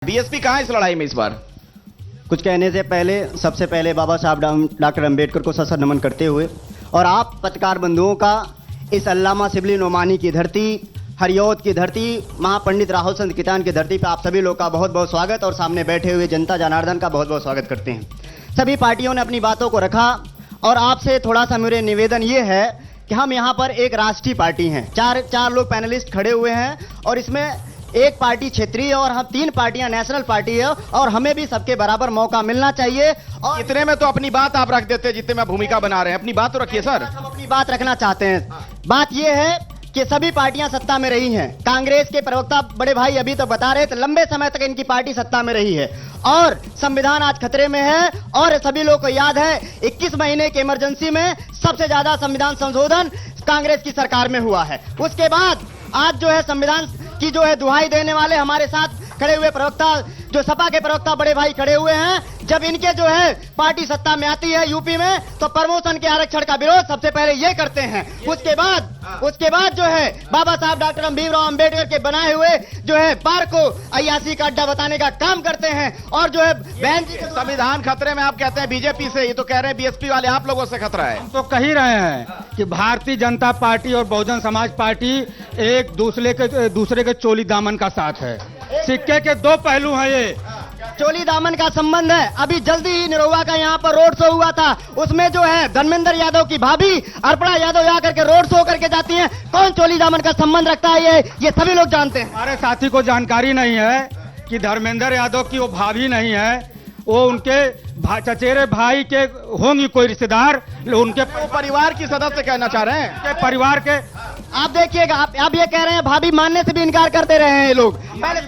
BSP कहां है इस लड़ाई में इस बार? कुछ कहने से पहले सबसे पहले बाबा साहब डॉक्टर अंबेडकर को सशक्त नमन करते हुए और आप पत्रकार बंधुओं का इस अल्लामा शिबली नोमानी की धरती, हरियौद की धरती, महापंडित राहुल चंद्र कीर्तन की धरती पर आप सभी लोग का बहुत बहुत स्वागत और सामने बैठे हुए जनता जनार्दन का बहुत बहुत स्वागत करते हैं। सभी पार्टियों ने अपनी बातों को रखा और आपसे थोड़ा सा मेरे निवेदन ये है कि हम यहाँ पर एक राष्ट्रीय पार्टी हैं, चार लोग पैनलिस्ट खड़े हुए हैं और इसमें एक पार्टी क्षेत्रीय और हम 3 पार्टियां नेशनल पार्टी है और हमें भी सबके बराबर मौका मिलना चाहिए। और इतने में तो अपनी बात आप रख देते जितने में भूमिका बना रहे हैं, अपनी बात तो रखिए सर। हम अपनी बात रखना चाहते हैं। बात यह है कि सभी पार्टियां सत्ता में रही हैं। कांग्रेस के प्रवक्ता बड़े भाई अभी तो बता रहे थे लंबे समय तक इनकी पार्टी सत्ता में रही है और संविधान आज खतरे में है और सभी लोगों को याद है 21 महीने के इमरजेंसी में सबसे ज्यादा संविधान संशोधन कांग्रेस की सरकार में हुआ है। उसके बाद आज जो है संविधान की जो है दुहाई देने वाले हमारे साथ खड़े हुए प्रवक्ता जो सपा के प्रवक्ता बड़े भाई खड़े हुए हैं। जब इनके जो है पार्टी सत्ता में आती है यूपी में तो प्रमोशन के आरक्षण का विरोध सबसे पहले ये करते हैं। उसके बाद जो है बाबा साहब डॉक्टर भीमराव अंबेडकर के बनाए हुए जो है पार्क को अयासी का अड्डा बताने का काम करते हैं और जो है बहन जी संविधान खतरे में आप कहते हैं बीजेपी से, ये तो कह रहे हैं बीएसपी वाले आप लोगों से खतरा है। तो कह ही रहे हैं कि भारतीय जनता पार्टी और बहुजन समाज पार्टी एक दूसरे के चोली दामन का साथ है। सिक्के के 2 पहलू हैं। ये चोली दामन का संबंध है। अभी जल्दी ही निरहुआ का यहाँ पर रोड शो हुआ था, उसमें जो है धर्मेंद्र यादव की भाभी अर्पणा यादव यहाँ करके रोड शो करके जाती हैं। कौन चोली दामन का संबंध रखता है ये सभी लोग जानते हैं। हमारे साथी को जानकारी नहीं है कि धर्मेंद्र यादव की वो भाभी नहीं है, वो उनके चचेरे भाई के होंगी कोई रिश्तेदार, उनके परिवार की सदस्य कहना चाह रहे हैं के परिवार के। आप देखिएगा, आप ये कह रहे हैं भाभी मानने से भी इनकार करते रहे हैं ये लोग। पहले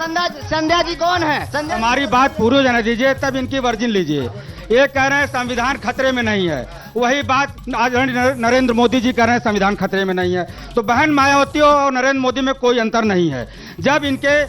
संध्या जी कौन है? संध्या हमारी बात पूरी जाने दीजिए तब इनकी वर्जिन लीजिए। ये कह रहे हैं संविधान खतरे में नहीं है, वही बात आज नरेंद्र मोदी जी कह रहे हैं संविधान खतरे में नहीं है। तो बहन मायावती और नरेंद्र मोदी में कोई अंतर नहीं है। जब इनके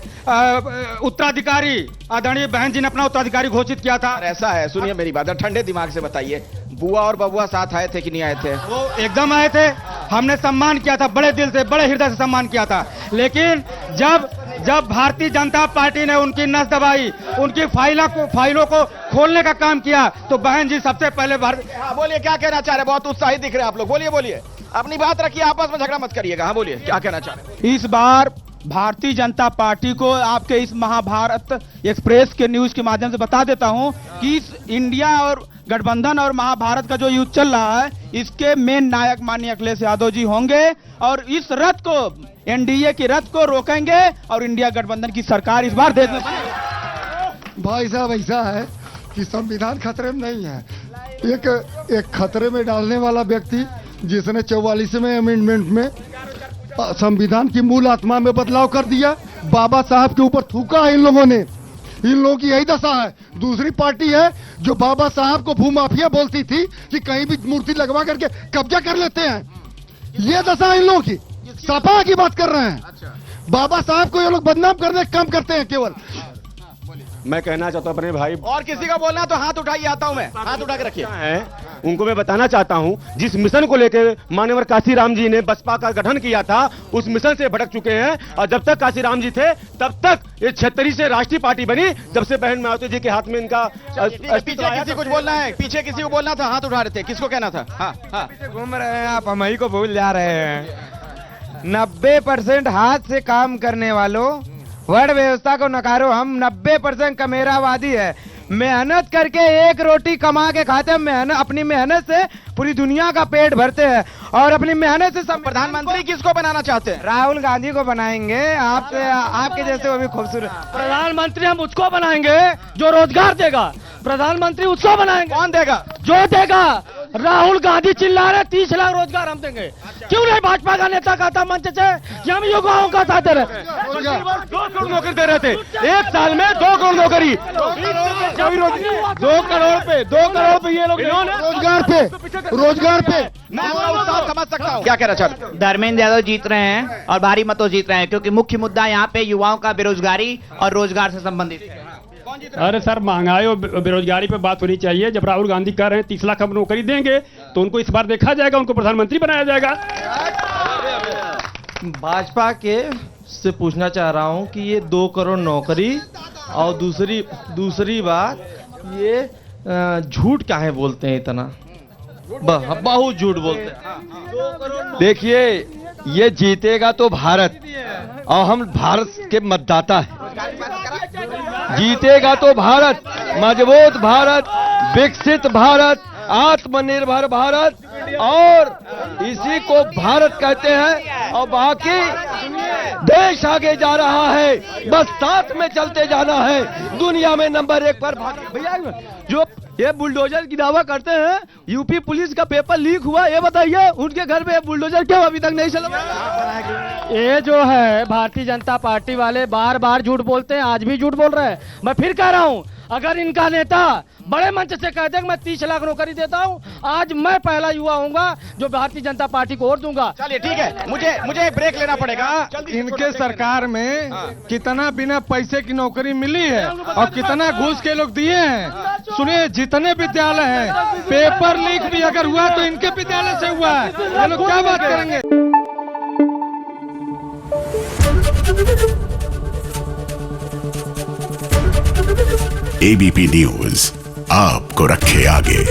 उत्तराधिकारी आदरणीय बहन जी ने अपना उत्तराधिकारी घोषित किया था। ऐसा है, सुनिए मेरी बात, ठंडे दिमाग से बताइए, बुआ और बबुआ साथ आए थे कि नहीं आए थे? वो एकदम आए थे, हमने सम्मान किया था, बड़े दिल से बड़े हृदय से सम्मान किया था। लेकिन जब भारतीय जनता पार्टी ने उनकी नस दबाई, उनकी फाइलों को खोलने का काम किया तो बहन जी सबसे पहले बोलिए क्या कहना चाह रहे? बहुत उत्साहित दिख रहे हैं आप लोग, बोलिए अपनी बात रखिए, आपस में झगड़ा मत करिएगा। हाँ बोलिए क्या कहना चाह रहे? इस बार भारतीय जनता पार्टी को आपके इस महाभारत एक्सप्रेस के न्यूज के माध्यम से बता देता हूं कि इस इंडिया और गठबंधन और महाभारत का जो युद्ध चल रहा है इसके मेन नायक माननीय अखिलेश यादव जी होंगे और इस रथ को, एनडीए की रथ को रोकेंगे और इंडिया गठबंधन की सरकार इस बार देश में बनेगी। भाई साहब ऐसा है कि संविधान खतरे में नहीं है। एक खतरे में डालने वाला व्यक्ति जिसने 44वें अमेंडमेंट में संविधान की मूल आत्मा में बदलाव कर दिया, बाबा साहब के ऊपर थूका है इन लोगों ने। इन लोगों की यही दशा है। दूसरी पार्टी है जो बाबा साहब को भूमाफिया बोलती थी कि कहीं भी मूर्ति लगवा करके कब्जा कर लेते हैं। ये दशा है इन लोगों की। सपा की बात कर रहे हैं। बाबा साहब को ये लोग बदनाम करने का काम करते हैं केवल। मैं कहना चाहता हूं अपने भाई, और किसी का बोलना तो हाथ उठाइए, आता हूं मैं, हाथ उठा के रखिए। उनको मैं बताना चाहता हूं जिस मिशन को लेकर माननीय काशीराम जी ने बसपा का गठन किया था उस मिशन से भटक चुके हैं और जब तक काशीराम जी थे तब तक ये 76 से राष्ट्रीय पार्टी बनी। जब से बहन मायावती जी के हाथ में इनका पीछे किसी कुछ बोलना है, पीछे किसी को बोलना था, हाथ उठा रहे थे, किसको कहना था? हाँ घूम रहे हैं आप, हम ही को भूल जा रहे हैं। 90% हाथ से काम करने वालों, वर्ण व्यवस्था को नकारो। हम 90% कमेरावादी है। मेहनत करके एक रोटी कमा के खाते हैं, अपनी मेहनत से पूरी दुनिया का पेट भरते हैं और अपनी मेहनत से प्रधानमंत्री किसको बनाना चाहते हैं? राहुल गांधी को बनाएंगे। आपके जैसे वो भी खूबसूरत प्रधानमंत्री हम उसको बनाएंगे जो रोजगार देगा। प्रधानमंत्री उसको बनाएंगे। कौन देगा? जो देगा। राहुल गांधी चिल्ला रहे 30 लाख रोजगार हम देंगे। क्यों नहीं भाजपा का नेता कहता मंच से हम युवाओं का साथ दे रहे? 2 करोड़ नौकरी दे रहे थे, 1 साल में 2 करोड़ नौकरी, 2 करोड़ पे ये लोग रोजगार पे मैं समझ सकता हूँ क्या कहना चाहते हैं। धर्मेंद्र यादव जीत रहे हैं और भारी मतों जीत रहे हैं क्योंकि मुख्य मुद्दा यहाँ पे युवाओं का बेरोजगारी और रोजगार से संबंधित है। अरे सर, महंगाई और बेरोजगारी पे बात होनी चाहिए। जब राहुल गांधी कह रहे हैं 30 लाख हम नौकरी देंगे तो उनको इस बार देखा जाएगा, उनको प्रधानमंत्री बनाया जाएगा। भाजपा के से पूछना चाह रहा हूं कि ये 2 करोड़ नौकरी और दूसरी बात ये झूठ काहे बोलते हैं इतना, बहुत झूठ बोलते हैं। देखिए, ये जीतेगा तो भारत, और हम भारत के मतदाता हैं। जीतेगा तो भारत, मजबूत भारत, विकसित भारत, आत्मनिर्भर भारत, और इसी को भारत कहते हैं। और बाकी देश आगे जा रहा है, बस साथ में चलते जाना है। दुनिया में नंबर 1 पर भैया जो ये बुलडोजर की दावा करते हैं, यूपी पुलिस का पेपर लीक हुआ, ये बताइए उनके घर पे बुलडोजर क्यों अभी तक नहीं चला? ये जो है भारतीय जनता पार्टी वाले बार बार झूठ बोलते हैं, आज भी झूठ बोल रहे हैं। मैं फिर कह रहा हूं, अगर इनका नेता बड़े मंच से कह दे कि मैं 30 लाख नौकरी देता हूं, आज मैं पहला युवा होऊंगा जो भारतीय जनता पार्टी को वोट दूंगा। चलिए ठीक है, मुझे ब्रेक लेना पड़ेगा। इनके सरकार में कितना बिना पैसे की नौकरी मिली है और कितना घूस के लोग दिए हैं। सुनिए, जितने विद्यालय हैं, पेपर लीक भी अगर हुआ तो इनके विद्यालय से हुआ है। ये लोग क्या बात करेंगे? एबीपी न्यूज आपको रखे आगे।